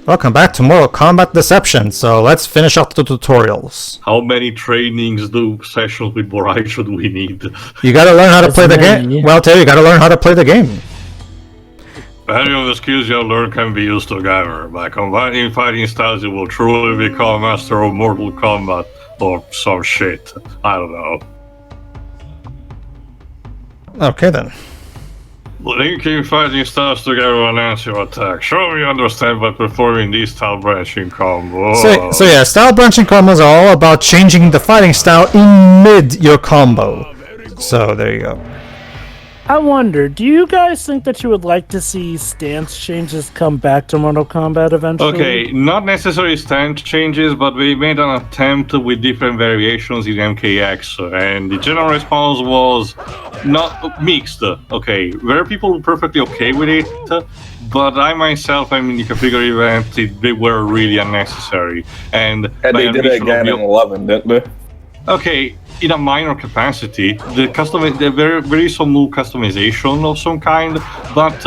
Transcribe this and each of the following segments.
Welcome back to Mortal Kombat Deception. So let's finish up the tutorials. How many trainings sessions with Borai should we need? You gotta learn how to play the game. Well, Terry, you gotta learn how to play the game. Any of the skills you learn can be used together. By combining fighting styles, you will truly become a master of Mortal Kombat or some shit. I don't know. Okay then. Linking fighting styles together will enhance your attack. Show me you understand by performing these style branching combos. So yeah, style branching combos are all about changing the fighting style in mid your combo. So there you go. I wonder, do you guys think that you would like to see stance changes come back to Mortal Kombat eventually? Okay, not necessarily stance changes, but we made an attempt with different variations in MKX, and the general response was not mixed. Okay, were people perfectly okay with it, but I myself, I mean, the configure event, they were really unnecessary. And they did it again in 11, didn't they? Okay, in a minor capacity, there is some new customization of some kind, but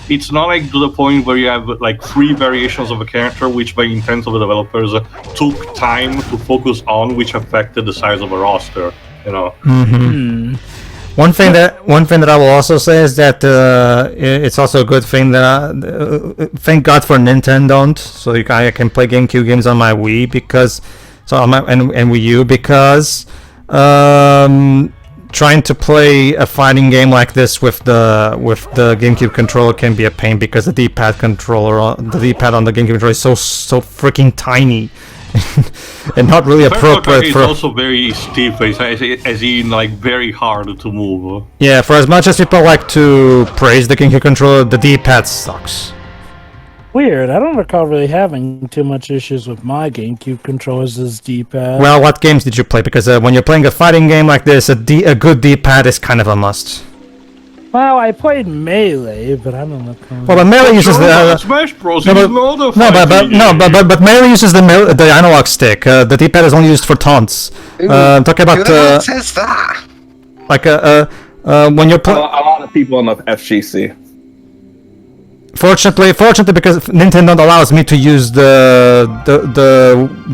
it's not like to the point where you have like 3 variations of a character, which by intent of the developers took time to focus on, which affected the size of a roster. You know. Mm-hmm. One thing that I will also say is that it's also a good thing that thank God for Nintendo, so I can play GameCube games on my Wii because. So on my and Wii U because trying to play a fighting game like this with the GameCube controller can be a pain because the D-pad on the GameCube controller is so freaking tiny and not really appropriate it's for. It's also very stiff, as in like very hard to move. Yeah, for as much as people like to praise the GameCube controller, the D-pad sucks. Weird. I don't recall really having too much issues with my GameCube controllers as D-pad. Well, what games did you play? Because when you're playing a fighting game like this, a good D-pad is kind of a must. Well, I played Melee, but I don't know. Well, but Melee uses the Smash Bros. But Melee uses the analog stick. The D-pad is only used for taunts. Talking about who says that? Like when you're playing. A lot of people on the FGC. Fortunately, because Nintendo allows me to use the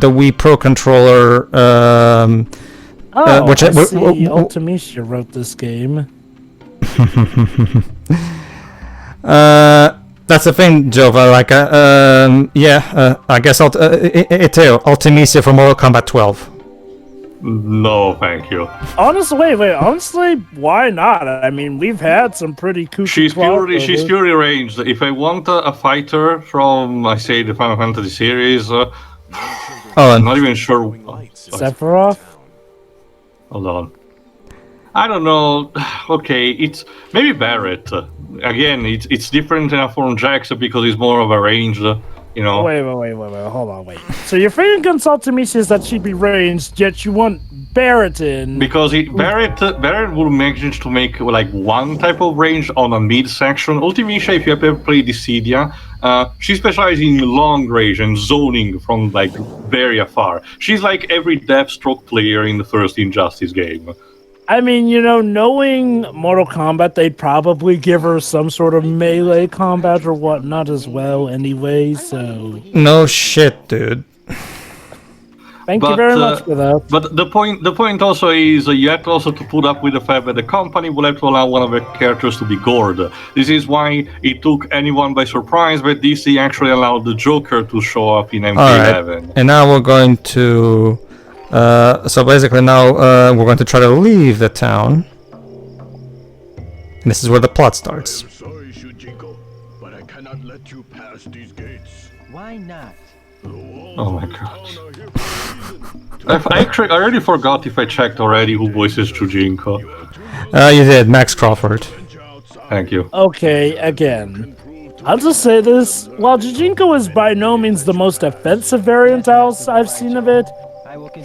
Wii Pro controller. Which Ultimecia wrote this game. That's the thing, Jova. Like, I guess Ultimecia for Mortal Kombat 12. No, thank you. Honestly, why not? I mean, we've had some pretty kooky. She's purely ranged. If I want a fighter from, I say, the Final Fantasy series, I'm not even sure. Sephiroth? Hold on. I don't know. Okay, it's maybe Barrett. Again, it's different enough from Jax because it's more of a ranged. You know. Wait, hold on, wait. So your favorite Consultamicia is that she'd be ranged, yet you want Barrett in. Because Barrett would manage to make like one type of range on a mid section. Ultimecia, if you have ever played Dissidia, she specializes in long range and zoning from like very afar. She's like every Deathstroke player in the first Injustice game. I mean, knowing Mortal Kombat, they'd probably give her some sort of melee combat or whatnot as well anyway, so... No shit, dude. Thank you very much for that. But the point also is you have also to put up with the fact that the company will have to allow one of their characters to be gored. This is why it took anyone by surprise, but DC actually allowed the Joker to show up in MK11. Right. And now we're going to... so basically now we're going to try to leave the town. And this is where the plot starts. I'm sorry, Shujinko, but I cannot let you pass these gates. Why not? Oh my god. I already forgot if I checked already who voices Shujinko. You did, Max Crawford. Thank you. Okay, again. I'll just say this. While Shujinko is by no means the most offensive variant I've seen of it,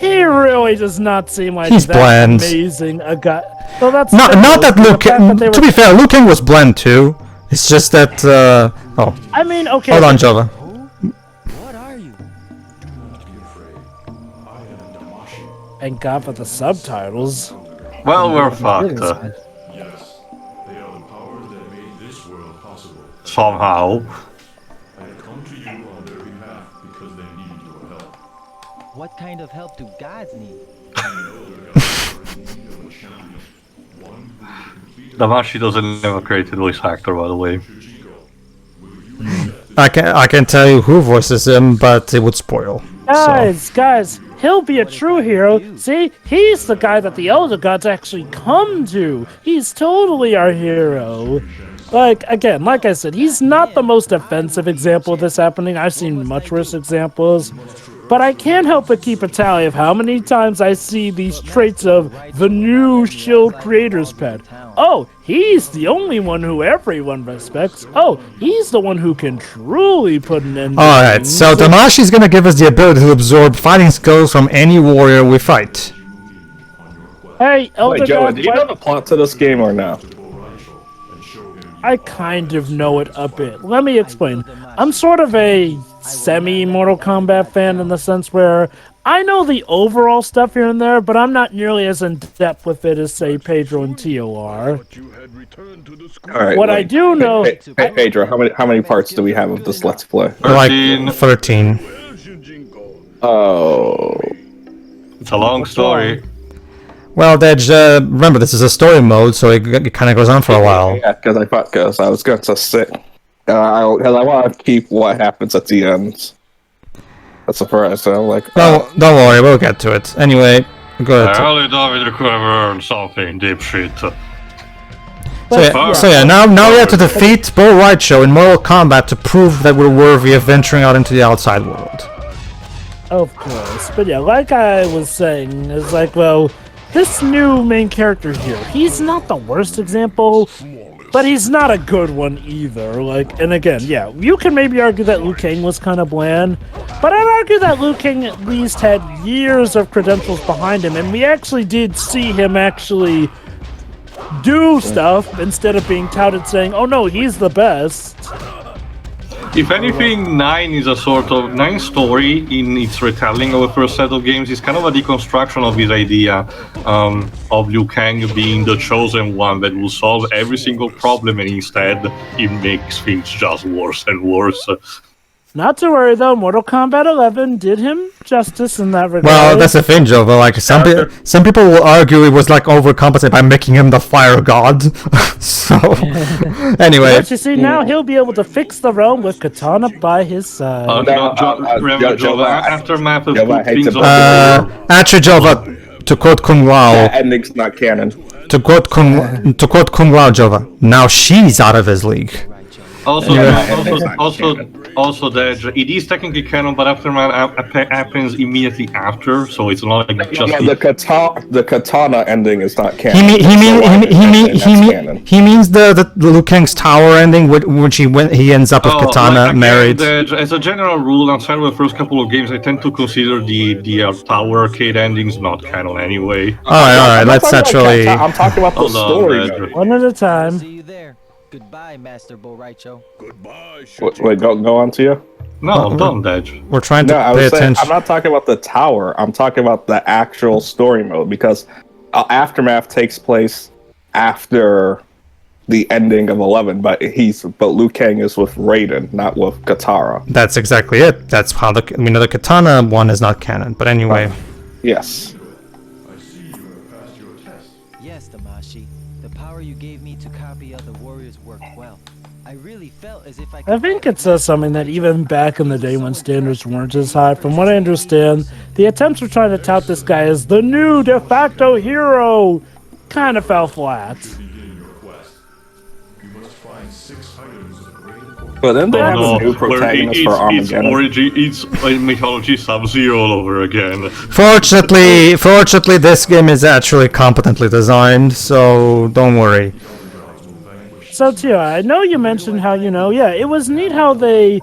he really does not seem like he's that bland. Amazing a guy. So that's not that Luke. To be fair, Liu Kang was bland too. It's just that. I mean, okay. Hold on, Jova. What are you? Thank God for the subtitles. Well, we're fucked. Yes, they are the power that made this world possible. Somehow. I come to you on their behalf. What kind of help do gods need? Damashi doesn't have a created voice actor, by the way. I can tell you who voices him, but it would spoil. Guys, he'll be a true hero. See, he's the guy that the Elder Gods actually come to. He's totally our hero. Like I said, he's not the most offensive example of this happening. I've seen much worse examples. But I can't help but keep a tally of how many times I see these traits of the new shield creator's pet. Oh, he's the only one who everyone respects. Oh, he's the one who can truly put an end to Alright, things. so Damashi's gonna give us the ability to absorb fighting skills from any warrior we fight. Hey, Elder Wait, Joey, God, do you know the plot to this game or no? I kind of know it a bit. Let me explain. I'm sort of a semi-Mortal Kombat fan in the sense where I know the overall stuff here and there, but I'm not nearly as in-depth with it as, say, Pedro and Tio are. All right. What I do know... Hey, Pedro, how many parts do we have of this Let's Play? Like 13. 13. Oh. It's a long story. Well, Dej, remember this is a story mode, so it kind of goes on for a while. Yeah, because I was going to sit. I want to keep what happens at the end. That's the first. So I'm like, No, don't worry, we'll get to it. Anyway, go ahead. Early David could have earned something, dipshit. So yeah, now we have to defeat Bo Raicho in Mortal Kombat to prove that we're worthy of venturing out into the outside world. Of course. But yeah, like I was saying, it's like, well, this new main character here, he's not the worst example, but he's not a good one either. Like, and again, yeah, you can maybe argue that Liu Kang was kind of bland, but I'd argue that Liu Kang at least had years of credentials behind him, and we actually did see him actually do stuff instead of being touted saying, oh no, he's the best. If anything, 9 is a sort of 9 story in its retelling of the first set of games. It's kind of a deconstruction of this idea of Liu Kang being the chosen one that will solve every single problem, and instead it makes things just worse and worse. Not to worry though, Mortal Kombat 11 did him justice in that regard. Well, that's the thing, Joe. But like some people will argue it was like overcompensated by making him the fire god. So anyway, But you see, now he'll be able to fix the realm with Katana by his side. Remember, Jova, aftermath of Jova, I hate things to- actually, Jova, to quote Kung Lao, that ending's not canon. to quote Kung Lao, Jova. Now she's out of his league. Also, Yeah. also, that it is technically canon, but aftermath happens immediately after, so it's not like just. Yeah, the katana ending is not He canon. means the Liu Kang's tower ending, which he ends up with Katana like, married. As a general rule, outside of the first couple of games, I tend to consider the tower arcade endings not canon anyway. All right. Let's actually. I'm talking about the Hold on, story. Pedro. mode. One at a time. See you there. Goodbye, Master Bo Raicho. Goodbye, Wait, go on to you. No, don't, Dej. We're trying No, to I pay was saying attention. I'm not talking about the tower. I'm talking about the actual story mode because Aftermath takes place after the ending of 11, but Liu Kang is with Raiden, not with Katara. That's exactly it. That's how the Katana one is not canon. But anyway, Yes. Yes, Damashi. The power you gave me to copy other warriors worked well. I really felt as if I think it says something that even back in the day when standards weren't as high, from what I understand, the attempts of trying to tout this guy as the new de facto hero kind of fell flat. But then they have a new where protagonist for it's Armageddon. origin, it's mythology Sub-Zero all over again. fortunately, this game is actually competently designed, so don't worry. So, Tia, I know you mentioned how, it was neat how they,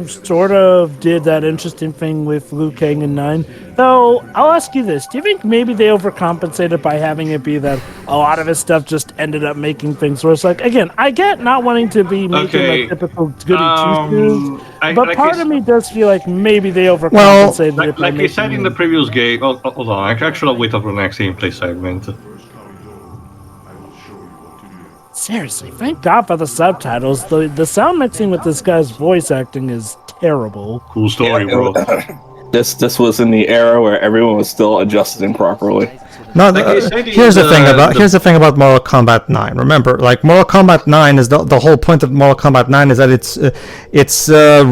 sort of did that interesting thing with Liu Kang in 9. Though, I'll ask you this. Do you think maybe they overcompensated by having it be that a lot of his stuff just ended up making things worse? Like, again, I get not wanting to be making Okay. like typical goody two-shoes, I- but like part I of me does feel like maybe they Well, overcompensated. it by Like I said making in the previous game, hold on, I'll wait up for the next gameplay segment. Seriously, thank God for the subtitles. The sound mixing with this guy's voice acting is terrible. Cool story, bro. This was in the era where everyone was still adjusting properly. No, Like I said in here's the thing about the- here's the thing about Mortal Kombat 9. Remember, like Mortal Kombat 9 is the whole point of Mortal Kombat 9 is that it's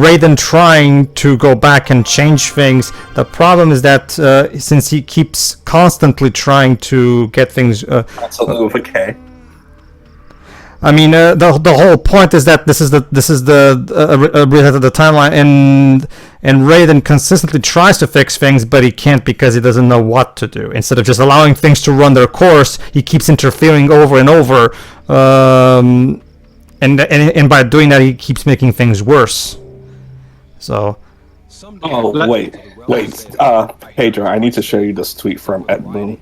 Raiden trying to go back and change things. The problem is that since he keeps constantly trying to get things. Absolutely with a K. I mean, the whole point is that this is the reset of the timeline, and Raiden consistently tries to fix things, but he can't because he doesn't know what to do. Instead of just allowing things to run their course, he keeps interfering over and over, and by doing that, he keeps making things worse. So. Oh wait. Pedro, I need to show you this tweet from Ed Boon.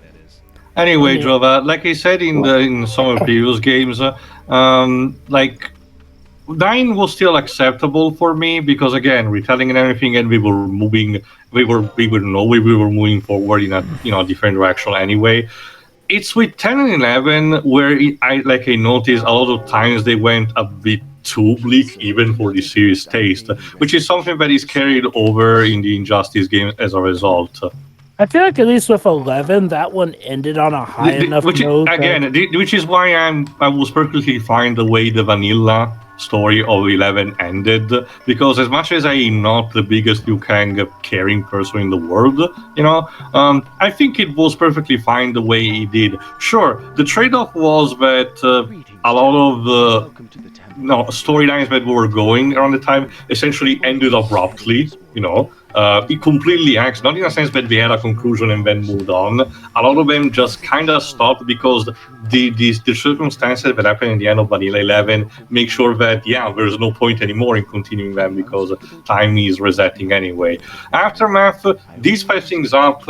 Anyway, Jova, like I said in some of the previous games, like 9 was still acceptable for me because again, retelling and everything, and we were moving forward in a different direction anyway. It's with 10 and 11 where I noticed a lot of times they went a bit too bleak even for the series taste, which is something that is carried over in the Injustice game as a result. I feel like at least with 11, that one ended on a high enough note. Which is why I was perfectly fine the way the vanilla story of 11 ended, because as much as I am not the biggest Liu Kang caring person in the world, I think it was perfectly fine the way he did. Sure, the trade-off was that a lot of the storylines that were going around the time essentially ended abruptly, it completely acts, not in a sense that they had a conclusion and then moved on. A lot of them just kind of stopped because the circumstances that happened in the end of Vanilla 11 make sure that, there's no point anymore in continuing them because time is resetting anyway. Aftermath, these 5 things up,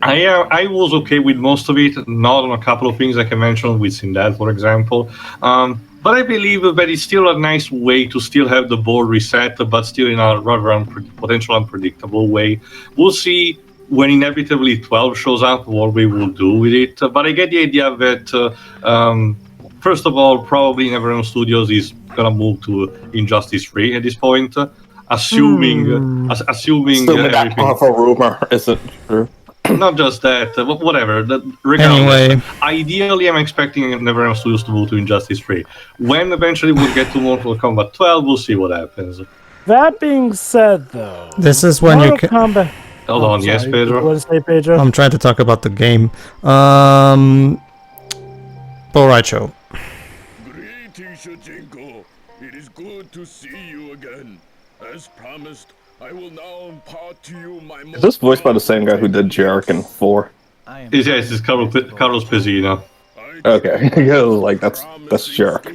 I was okay with most of it, not on a couple of things like I mentioned with Sindel, for example. But I believe that it's still a nice way to still have the board reset, but still in a rather potential unpredictable way. We'll see when inevitably 12 shows up what we will do with it. But I get the idea that, first of all, probably NetherRealm Studios is going to move to Injustice 3 at this point, assuming That everything. awful rumor isn't true. Not just that, but whatever. Regardless, Anyway. Ideally, I'm expecting NetherRealm Studios to move to Injustice 3. When eventually we'll get to Mortal Kombat 12, we'll see what happens. That being said, though, This is when you Mortal can. Kombat. Hold on, yes, Sorry, Pedro? What to say, Pedro? I'm trying to talk about the game. Alright, show. Greetings, Shujinko. It is good to see you again. As promised, I will now impart to you my Is this voiced by the same guy who did Jarek in 4? Yes, it's Carlos Pezzino. Okay, like that's Jarek.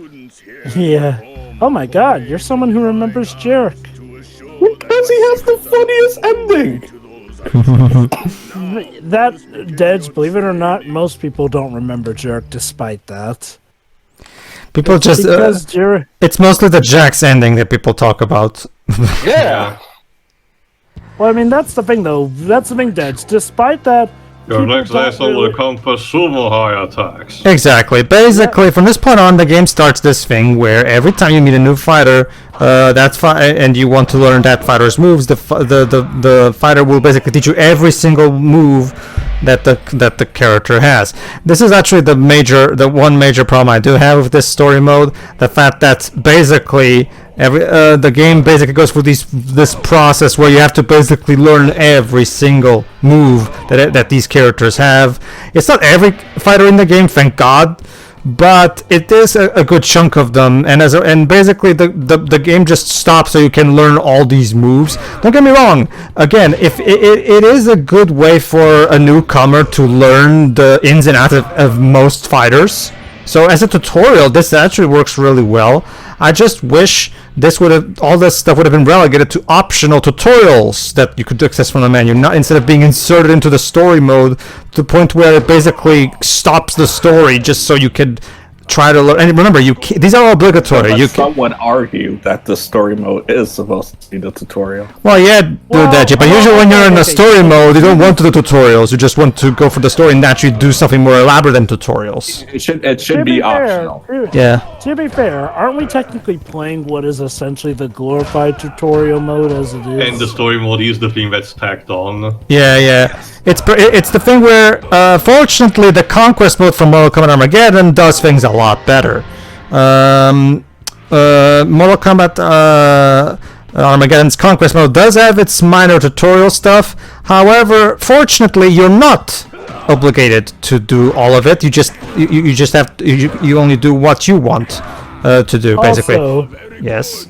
Yeah. Oh my god, you're someone who remembers Jarek. Because he has the funniest ending. That, Dej, believe it or not, most people don't remember Jarek despite that. People just. Because Jarek... It's mostly the Jax ending that people talk about. Yeah. Well, I mean, that's the thing, though. That's the thing, Dej. Despite that... Your people next don't lesson really- will come for sumo high attacks. Exactly. Basically, from this point on, the game starts this thing where every time you meet a new fighter, and you want to learn that fighter's moves, the fighter will basically teach you every single move that the character has. This is actually the one major problem I do have with this story mode. The fact that basically the game basically goes through this process where you have to basically learn every single move that these characters have. It's not every fighter in the game, thank God, but it is a good chunk of them, and basically the game just stops so you can learn all these moves. Don't get me wrong, again, if it is a good way for a newcomer to learn the ins and outs of most fighters. So as a tutorial, this actually works really well. I just wish all this stuff would have been relegated to optional tutorials that you could access from the menu, not instead of being inserted into the story mode to the point where it basically stops the story just so you could try to learn. And remember, these are obligatory. But You some would argue that the story mode is supposed to be the tutorial. Well, yeah, Deji, but usually when you're in the story mode, you don't want to do tutorials. You just want to go for the story and actually do something more elaborate than tutorials. It should be optional. Yeah. To be fair, aren't we technically playing what is essentially the glorified tutorial mode as it is? And the story mode is the thing that's tacked on. Yeah. It's the thing where, fortunately, the conquest mode from Mortal Kombat Armageddon does things a lot better. Mortal Kombat Armageddon's conquest mode does have its minor tutorial stuff. However, fortunately, you're not obligated to do all of it. You just have you only do what you want to do, basically. Also, Yes.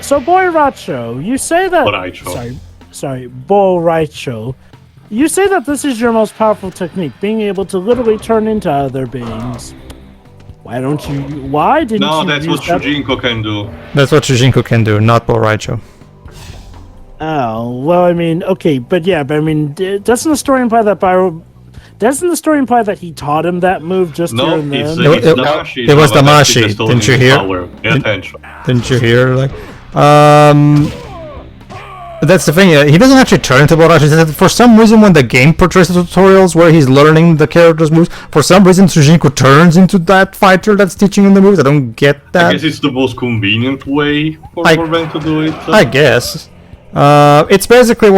so Boy Racho, you say that. Boraicho. Sorry, Boy Racho. You say that this is your most powerful technique, being able to literally turn into other beings. Why didn't you No, that's use what that? Shujinko can do. That's what Shujinko can do, not Boraicho. Oh, well, I mean, okay, but I mean, doesn't the story imply that he taught him that move just here No, and it's then? Damashi. It was No, but that's Damashi, just didn't you his hear? power. Pay attention. Didn't you hear? That's the thing. He doesn't actually turn into Boraicho. For some reason, when the game portrays the tutorials where he's learning the character's moves, for some reason Shujinko turns into that fighter that's teaching him the moves. I don't get I that. guess it's the most convenient way for them to do it. I guess. It's basically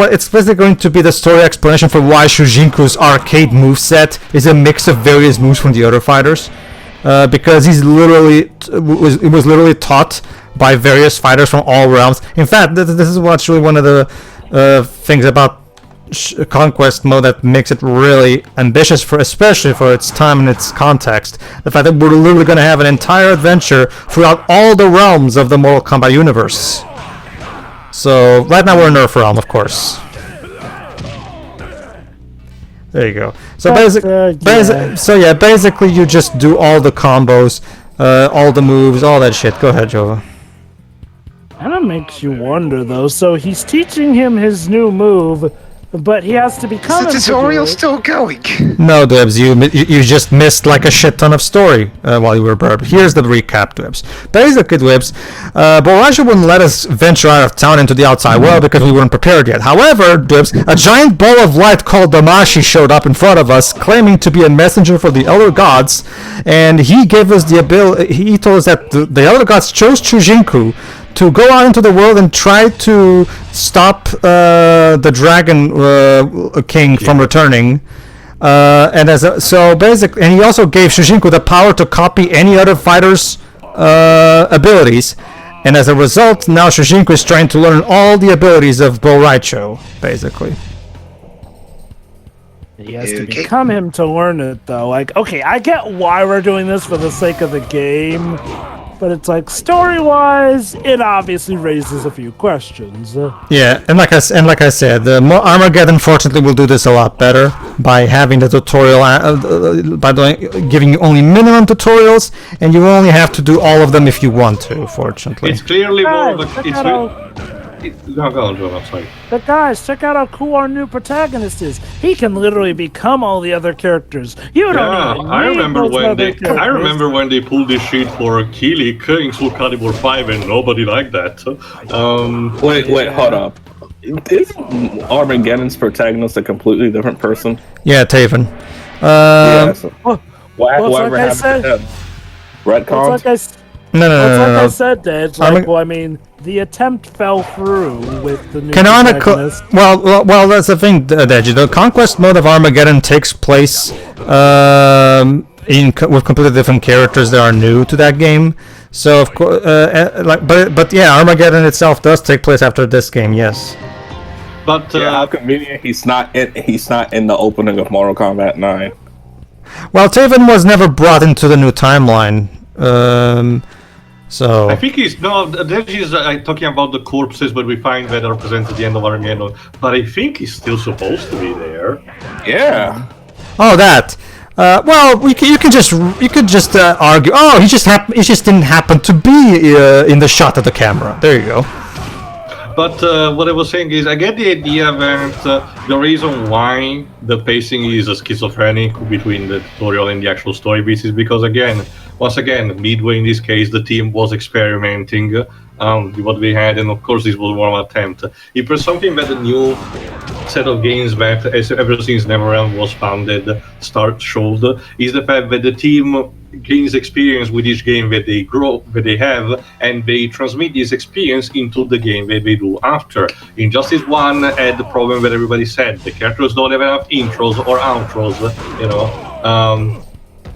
going to be the story explanation for why Shujinko's arcade moveset is a mix of various moves from the other fighters. Because he's literally was literally taught by various fighters from all realms. In fact, this is actually one of the things about Conquest mode that makes it really ambitious, especially for its time and its context. The fact that we're literally going to have an entire adventure throughout all the realms of the Mortal Kombat universe. So right now we're in Earth realm, of course. There you go. So basically you just do all the combos, all the moves, all that shit. Go ahead, Jova. Kind of makes you wonder, though. So he's teaching him his new move, but he has to become. Is the tutorial still going? No, Dibs, you just missed like a shit ton of story while you were burped. Here's the recap, Dibs. Basically, Dibs, Boraicho wouldn't let us venture out of town into the outside world because we weren't prepared yet. However, Dibs, a giant ball of light called Damashi showed up in front of us, claiming to be a messenger for the Elder Gods, and he gave us the ability. He told us that the Elder Gods chose Shujinko to go out into the world and try to stop the Dragon King from returning. And he also gave Shujinko the power to copy any other fighter's abilities. And as a result, now Shujinko is trying to learn all the abilities of Boraicho, basically. He has to become him to learn it, though. Like, okay, I get why we're doing this for the sake of the game, but it's like, story-wise, it obviously raises a few questions. Yeah, and like I said, Armageddon fortunately will do this a lot better by having the tutorial, giving you only minimum tutorials, and you only have to do all of them if you want to. Fortunately, it's clearly more like Go on, Joe, I'm sorry. But guys, check out how cool our new protagonist is. He can literally become all the other characters. You don't even I remember when they pulled this shit for Kilik in Soul Calibur 5 and nobody liked that. Wait, hold up. Is Armageddon's protagonist a completely different person? Yeah, Taven. Whatever happened to him? Retcons? No. I said, Dad. I mean, the attempt fell through with the new protagonist. Well, that's the thing, Deji. The conquest mode of Armageddon takes place with completely different characters that are new to that game. So of course, but yeah, Armageddon itself does take place after this game. Yes. But how convenient he's not in the opening of Mortal Kombat 9. Well, Taven was never brought into the new timeline. So I think Deji's talking about the corpses, but we find that represents the end of Armageddon. But I think he's still supposed to be there. Yeah. Oh, that. Well, you could just argue. Oh, he just didn't happen to be in the shot of the camera. There you go. But what I was saying is, I get the idea that the reason why the pacing is schizophrenic between the tutorial and the actual story beats is because, again, once again, Midway in this case, the team was experimenting with what we had, and of course this was one attempt. If there's something that the new set of games that ever since NetherRealm was founded showed, is the fact that the team gains experience with each game that they have, and they transmit this experience into the game that they do after. Injustice 1 had the problem that everybody said, the characters don't have enough intros or outros,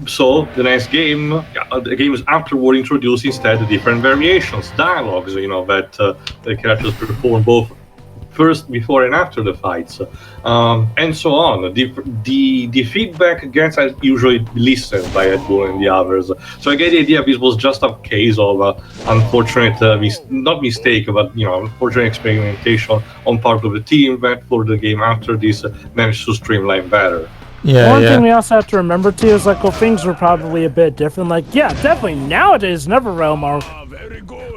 so the next game, the games afterward introduce instead different variations, dialogues, that the characters perform both first, before, and after the fights, and so on. The feedback gets usually listened by Red Bull and the others. So I get the idea this was just a case of unfortunate, not mistake, but unfortunate experimentation on part of the team that for the game after this managed to streamline better. One thing we also have to remember too is things were probably a bit different. Definitely nowadays NetherRealm are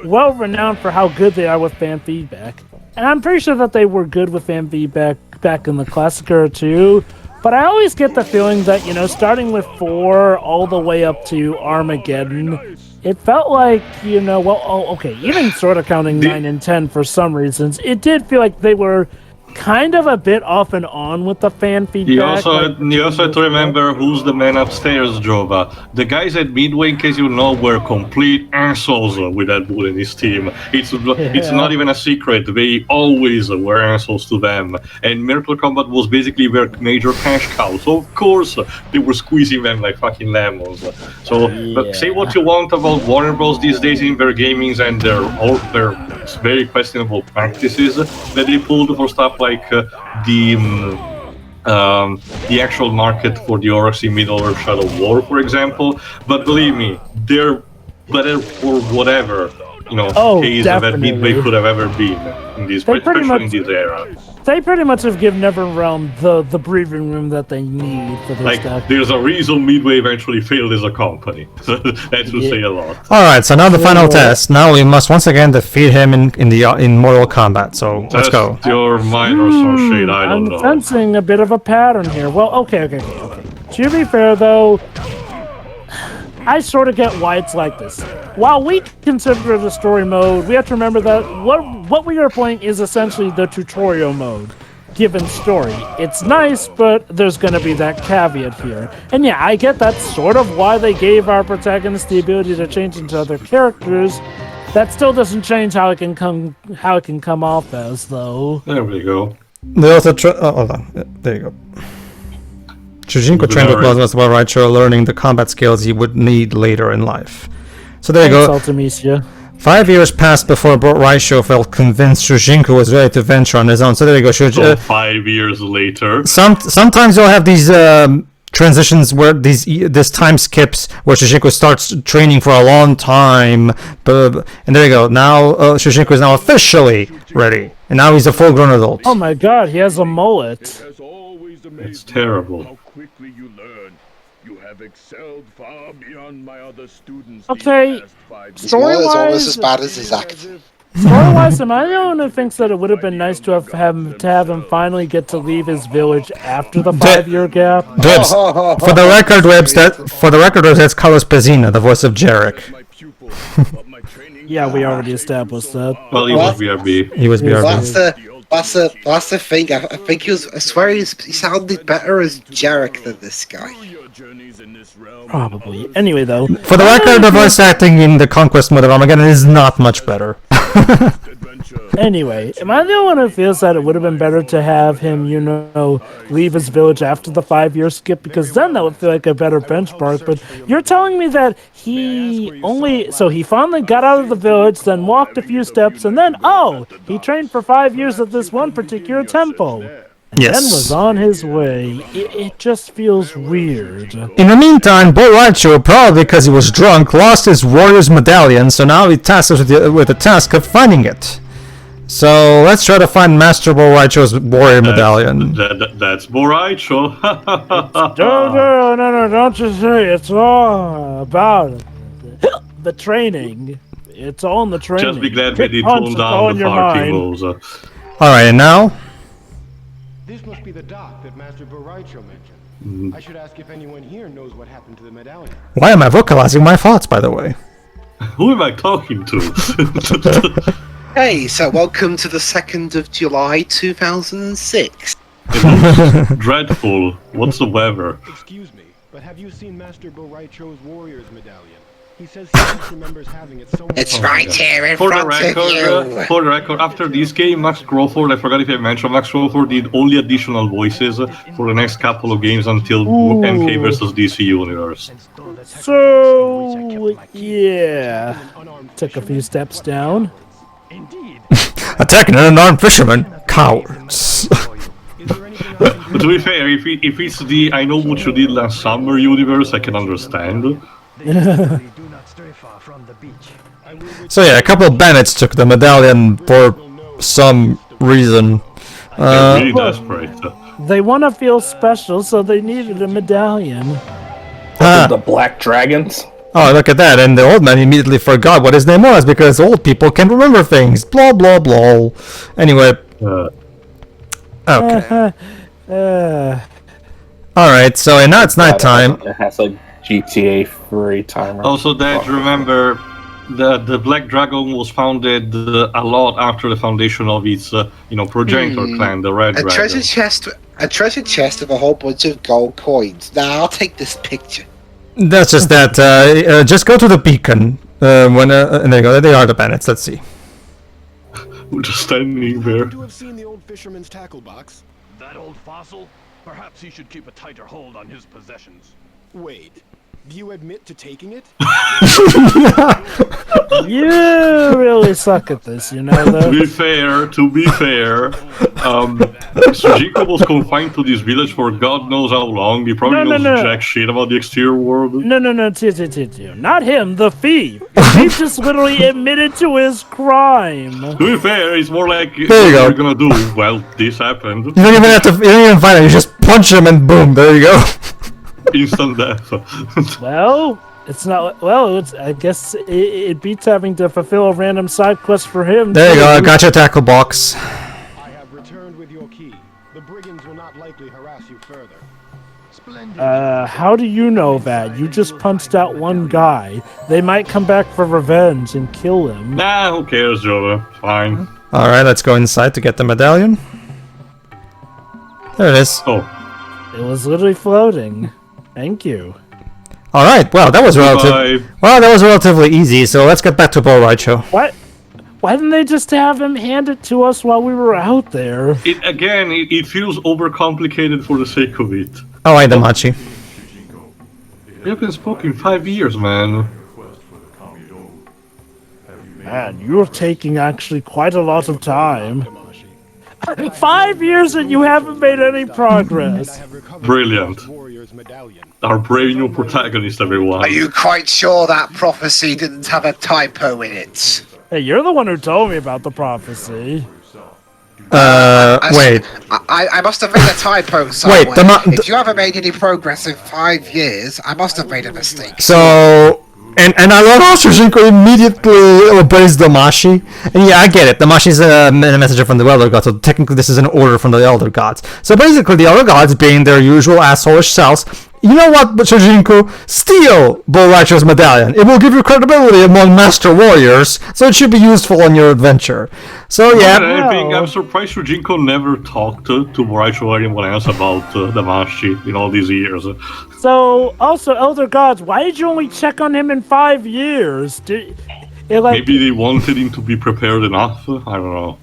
well renowned for how good they are with fan feedback. And I'm pretty sure that they were good with fan feedback back in the classic era too. But I always get the feeling that, starting with 4 all the way up to Armageddon, it felt like, even sort of counting 9 and 10 for some reasons, it did feel like they were kind of a bit off and on with the fan feedback. You also have to remember who's the man upstairs, Jova. The guys at Midway, in case you know, were complete assholes with that bull in his team. It's not even a secret. They always were assholes to them. And Miracle Kombat was basically their major cash cow. So of course they were squeezing them like fucking lemons. So say what you want about Warner Bros. These days in their gamings and their very questionable practices that they pulled for stuff like the actual market for the orcs in Middle-earth Shadow War, for example. But believe me, they're better for whatever case that Midway could have ever been in this, especially in this era. They pretty much have given NetherRealm the breathing room that they need for their stuff. There's a reason Midway eventually failed as a company. That should say a lot. Alright, so now the final test. Now we must once again defeat him in Mortal Kombat. So let's go. Your mind or some shit, I don't know. I'm sensing a bit of a pattern here. Well, okay. To be fair, though, I sort of get why it's like this. While we consider it a story mode, we have to remember that what we are playing is essentially the tutorial mode, given story. It's nice, but there's going to be that caveat here. And yeah, I get that's sort of why they gave our protagonist the ability to change into other characters. That still doesn't change how it can come off as, though. There we go. They also hold on. There you go. Shujinko trained with Musketeers Raicho, learning the combat skills he would need later in life. So there you go. Ultimecia. 5 years passed before Raicho felt convinced Shujinko was ready to venture on his own. So there you go. So 5 years later. Sometimes you'll have these transitions where this time skips where Shujinko starts training for a long time. And there you go. Now Shujinko is now officially ready. And now he's a full-grown adult. Oh my god, he has a mullet. It's terrible. How quickly you learn. You have excelled far beyond my other students. Okay, Story-wise, almost as bad as his act. Story-wise, am I the one who thinks that it would have been nice to have him finally get to leave his village after the 5-year gap? Dibs. For the record, that's Carlos Pezzina, the voice of Jarek. Yeah, we already established that. Well, he was BRB. He was BRB. That's the thing. I think I swear he sounded better as Jarek than this guy. Probably. Anyway, though. For the record, the voice acting in the Conquest mode of Armageddon is not much better. Anyway, am I the one who feels that it would have been better to have him, leave his village after the 5-year skip? Because then that would feel like a better benchmark. But you're telling me that he finally got out of the village, then walked a few steps, and then, he trained for 5 years at this one particular temple. Yes. Then was on his way. It just feels weird. In the meantime, Raicho, probably because he was drunk, lost his warrior's medallion, so now he tasks us with the task of finding it. So let's try to find Master Raicho's warrior medallion. That's Raicho. No, don't you say it's all about it. The training. It's all in the training. Just be glad we did tone down the farting moves. Alright, and now? This must be the dock that Master Raicho mentioned. I should ask if anyone here knows what happened to the medallion. Why am I vocalizing my thoughts, by the way? Who am I talking to? Hey, so welcome to the 2nd of July 2006. Dreadful whatsoever. Excuse me, but have you seen Master Boraicho's Warriors medallion? He says he just remembers having it somewhere. It's right here in For the front of you. for the record, after this game, Max Crawford, I forgot if I mentioned, Max Crawford did only additional voices for the next couple of games until MK versus DC Universe. So, yeah. Took a few steps down. Attacking an unarmed fisherman? Cowards. But to be fair, if it's the I know what you did last summer universe, I can understand. So yeah, a couple of bandits took the medallion for some reason. They're really desperate. They want to feel special, so they needed a medallion. The Black Dragons. Oh, look at that. And the old man immediately forgot what his name was because old people can't remember things. Blah, blah, blah. Anyway. Okay. Alright, so now it's nighttime. It has a GTA free timer. Also, Dad, remember the Black Dragon was founded a lot after the foundation of its, progenitor clan, the Red Dragon. A treasure chest with a whole bunch of gold coins. Now I'll take this picture. That's just that. Just go to the beacon. And there you go. They are the bandits. Let's see. We're just standing there. To have seen the old fisherman's tackle box. That old fossil? Perhaps he should keep a tighter hold on his possessions. Wait, do you admit to taking it? You really suck at this, you know, though. To be fair, Shujinko was confined to this village for God knows how long. He probably knows jack shit about the exterior world. No, not him, the thief. He just literally admitted to his crime. To be fair, it's more like, There you go. what are gonna do? Well, this happened. You don't even have to. You don't even find it. You just punch him and boom. There you go. Instant death. Well, it's not. Well, I guess it beats having to fulfill a random side quest for him. There you too. go. I got your tackle box. I have returned with your key. The brigands will not likely harass you further. Splendid. How do you know that? You just punched out one guy. They might come back for revenge and kill him. Nah, who cares, Joda? Fine. All right, let's go inside to get the medallion. There it is. Oh. It was literally floating. Thank you. All right. Well, that was Goodbye. relatively easy. So let's get back to Boraicho. What? Why didn't they just have him hand it to us while we were out there? It feels overcomplicated for the sake of it. Oh, hi, Damashi. You haven't spoken in 5 years, man. Man, you're taking actually quite a lot of time. 5 years and you haven't made any progress. Brilliant. Our brave new protagonist, everyone. Are you quite sure that prophecy didn't have a typo in it? Hey, you're the one who told me about the prophecy. Wait. I must have made a typo somewhere. Wait, if you haven't made any progress in 5 years, I must have made a mistake. So, and I love how Shujinko immediately obeys Damashi. And yeah, I get it. Damashi's a messenger from the Elder Gods, so technically this is an order from the Elder Gods. So basically, the Elder Gods, being their usual asshole-ish selves, you know what, Shujinko? Steal Boraicho's medallion. It will give you credibility among master warriors, so it should be useful on your adventure. So yeah. I'm surprised Shujinko never talked to Boraicho or anyone else about Damashi in all these years. So, also, Elder Gods, why did you only check on him in 5 years? Maybe they wanted him to be prepared enough? I don't know.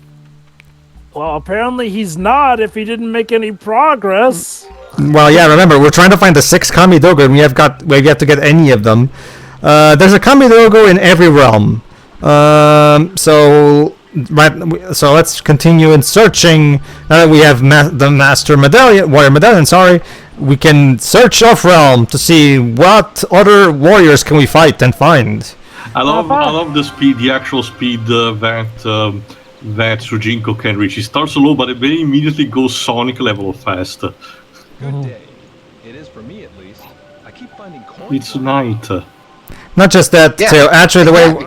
Well, apparently he's not if he didn't make any progress. Well, yeah, remember, we're trying to find the 6 Kami Dogo, and we have yet to get any of them. There's a Kami Dogo in every realm. So let's continue in searching. Now that we have the Master Medallion, Warrior Medallion, we can search off-realm to see what other warriors can we fight and find. I love the speed, the actual speed that Shujinko can reach. He starts low, but it very immediately goes Sonic level fast. Good day. It is for me, at least. I keep finding coins. It's night. Not just that, Yeah. so actually the way...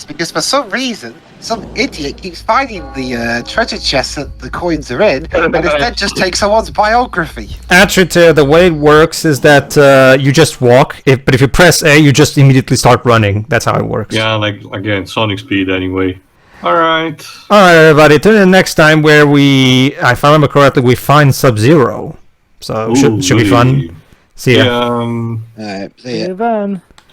Because for some reason, some idiot keeps finding the treasure chests that the coins are in, and instead just takes someone's biography. Actually, the way it works is that you just walk, but if you press A, you just immediately start running. That's how it works. Yeah, like, again, Sonic speed anyway. Alright. Alright, everybody, tune in next time where if I remember correctly, we find Sub-Zero. So, should be fun. See ya. Alright, see ya. See you then.